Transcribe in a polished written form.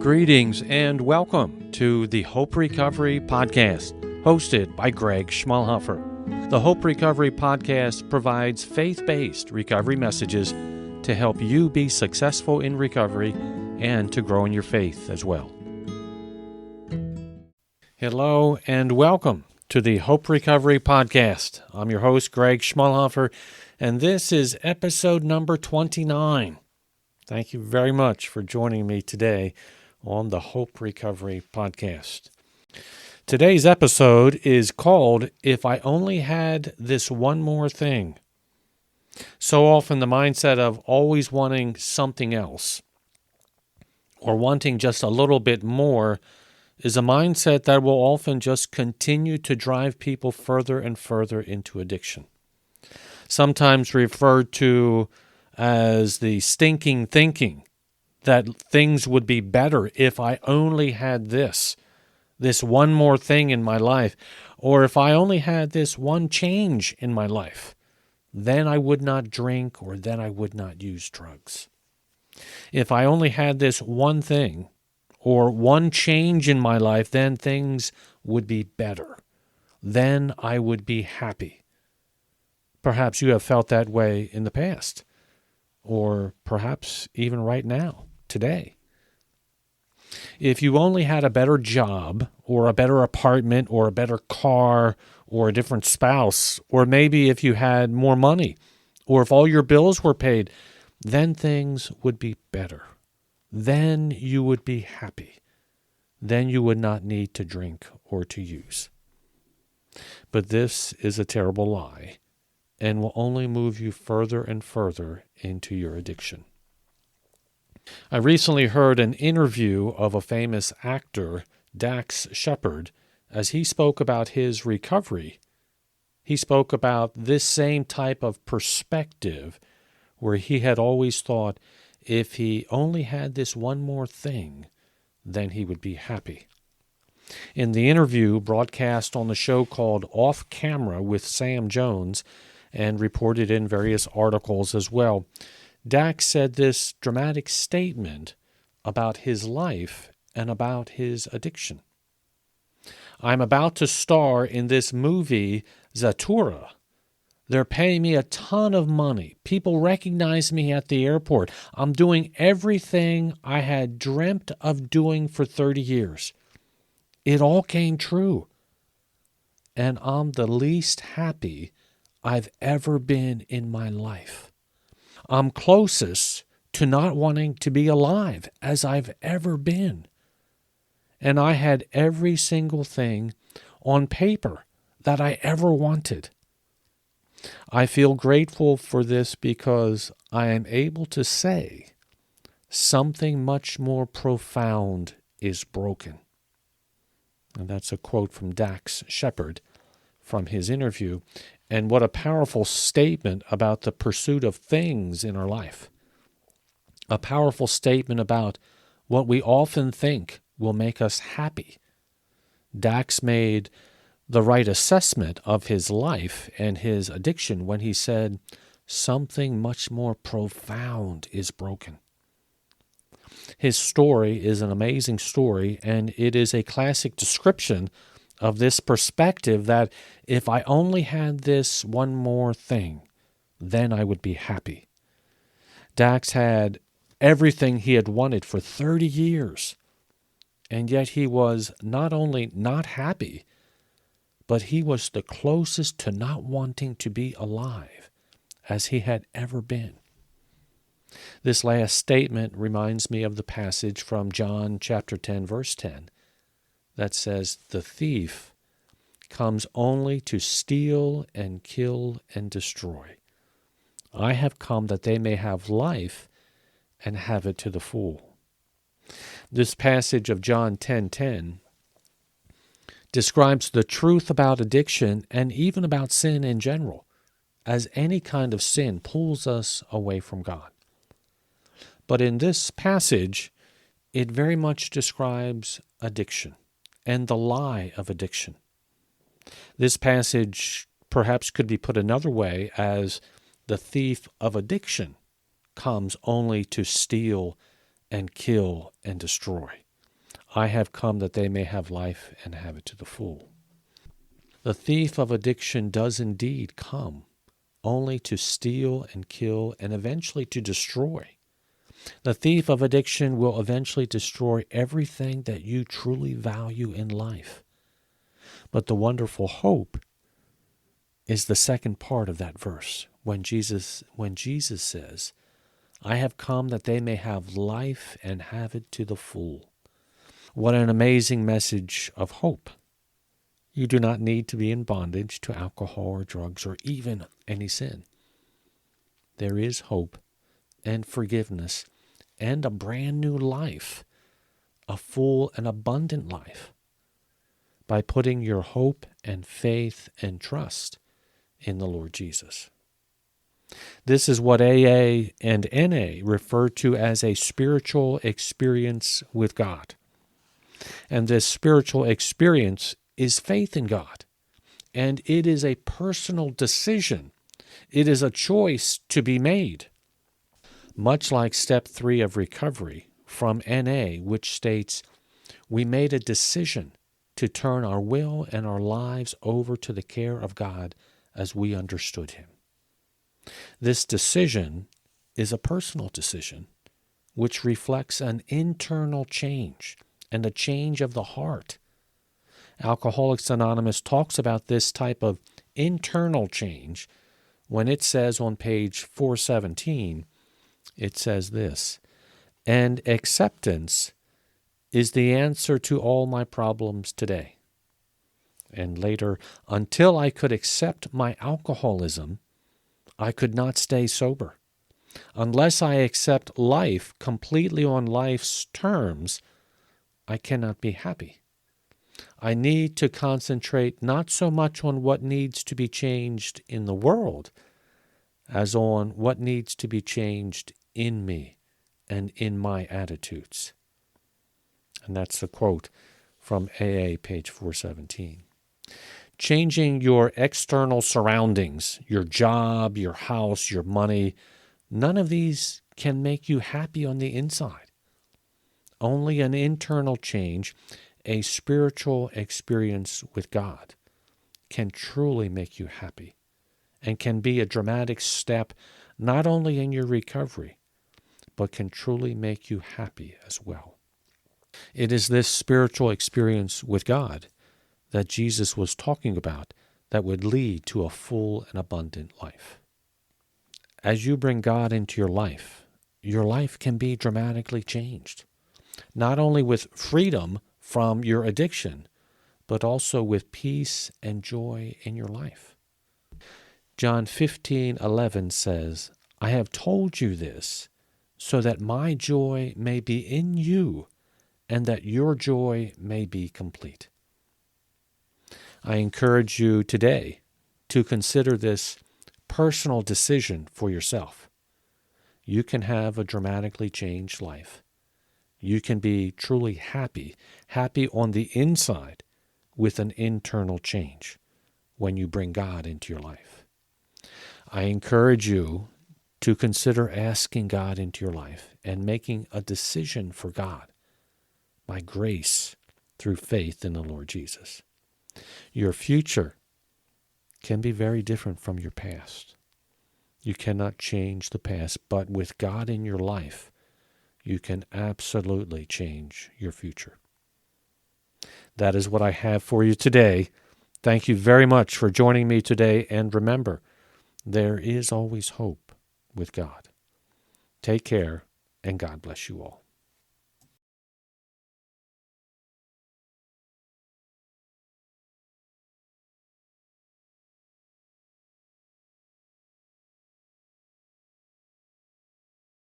Greetings and welcome to the Hope Recovery Podcast, hosted by Greg Schmalhofer. The Hope Recovery Podcast provides faith-based recovery messages to help you be successful in recovery and to grow in your faith as well. Hello and welcome to the Hope Recovery Podcast. I'm your host, Greg Schmalhofer, and this is episode number 29. Thank you very much for joining me today on the Hope Recovery Podcast. Today's episode is called, If I Only Had This One More Thing. So often the mindset of always wanting something else or wanting just a little bit more is a mindset that will often just continue to drive people further and further into addiction. Sometimes referred to as the stinking thinking, that things would be better if I only had this one more thing in my life, or if I only had this one change in my life, then I would not drink, or then I would not use drugs. If I only had this one thing, or one change in my life, then things would be better. Then I would be happy. Perhaps you have felt that way in the past, or perhaps even right now, today. If you only had a better job, or a better apartment, or a better car, or a different spouse, or maybe if you had more money, or if all your bills were paid, then things would be better. Then you would be happy. Then you would not need to drink or to use. But this is a terrible lie, and will only move you further and further into your addiction. I recently heard an interview of a famous actor, Dax Shepard, as he spoke about his recovery. He spoke about this same type of perspective where he had always thought if he only had this one more thing, then he would be happy. In the interview, broadcast on the show called Off Camera with Sam Jones, and reported in various articles as well, Dax said this dramatic statement about his life and about his addiction. I'm about to star in this movie, Zatura. They're paying me a ton of money. People recognize me at the airport. I'm doing everything I had dreamt of doing for 30 years. It all came true. And I'm the least happy I've ever been in my life. I'm closest to not wanting to be alive as I've ever been. And I had every single thing on paper that I ever wanted. I feel grateful for this because I am able to say something much more profound is broken. And that's a quote from Dax Shepard from his interview. And what a powerful statement about the pursuit of things in our life. A powerful statement about what we often think will make us happy. Dax made the right assessment of his life and his addiction when he said, something much more profound is broken. His story is an amazing story, and it is a classic description of this perspective that if I only had this one more thing, then I would be happy. Dax had everything he had wanted for 30 years, and yet he was not only not happy, but he was the closest to not wanting to be alive as he had ever been. This last statement reminds me of the passage from John chapter 10, verse 10, that says, the thief comes only to steal and kill and destroy. I have come that they may have life and have it to the full. This passage of John 10:10 describes the truth about addiction and even about sin in general, as any kind of sin pulls us away from God. But in this passage, it very much describes addiction and the lie of addiction. This passage perhaps could be put another way as the thief of addiction comes only to steal and kill and destroy. I have come that they may have life and have it to the full. The thief of addiction does indeed come only to steal and kill and eventually to destroy. The thief of addiction will eventually destroy everything that you truly value in life. But the wonderful hope is the second part of that verse when Jesus says, I have come that they may have life and have it to the full. What an amazing message of hope. You do not need to be in bondage to alcohol or drugs or even any sin. There is hope and forgiveness and a brand new life, a full and abundant life, by putting your hope and faith and trust in the Lord Jesus. This is what AA and NA refer to as a spiritual experience with God. And this spiritual experience is faith in God. And it is a personal decision. It is a choice to be made. Much like step 3 of recovery from NA, which states, we made a decision to turn our will and our lives over to the care of God as we understood Him. This decision is a personal decision, which reflects an internal change and a change of the heart. Alcoholics Anonymous talks about this type of internal change when it says on page 417, it says this, and acceptance is the answer to all my problems today. And later, until I could accept my alcoholism, I could not stay sober. Unless I accept life completely on life's terms, I cannot be happy. I need to concentrate not so much on what needs to be changed in the world as on what needs to be changed in me and in my attitudes. And that's the quote from AA, page 417. Changing your external surroundings, your job, your house, your money, none of these can make you happy on the inside. Only an internal change, a spiritual experience with God, can truly make you happy and can be a dramatic step not only in your recovery, but can truly make you happy as well. It is this spiritual experience with God that Jesus was talking about that would lead to a full and abundant life. As you bring God into your life can be dramatically changed, not only with freedom from your addiction, but also with peace and joy in your life. John 15:11 says, I have told you this so that my joy may be in you and that your joy may be complete. I encourage you today to consider this personal decision for yourself. You can have a dramatically changed life. You can be truly happy on the inside with an internal change when you bring God into your life. I encourage you to consider asking God into your life and making a decision for God by grace through faith in the Lord Jesus. Your future can be very different from your past. You cannot change the past, but with God in your life, you can absolutely change your future. That is what I have for you today. Thank you very much for joining me today, and remember, there is always hope with God. Take care, and God bless you all.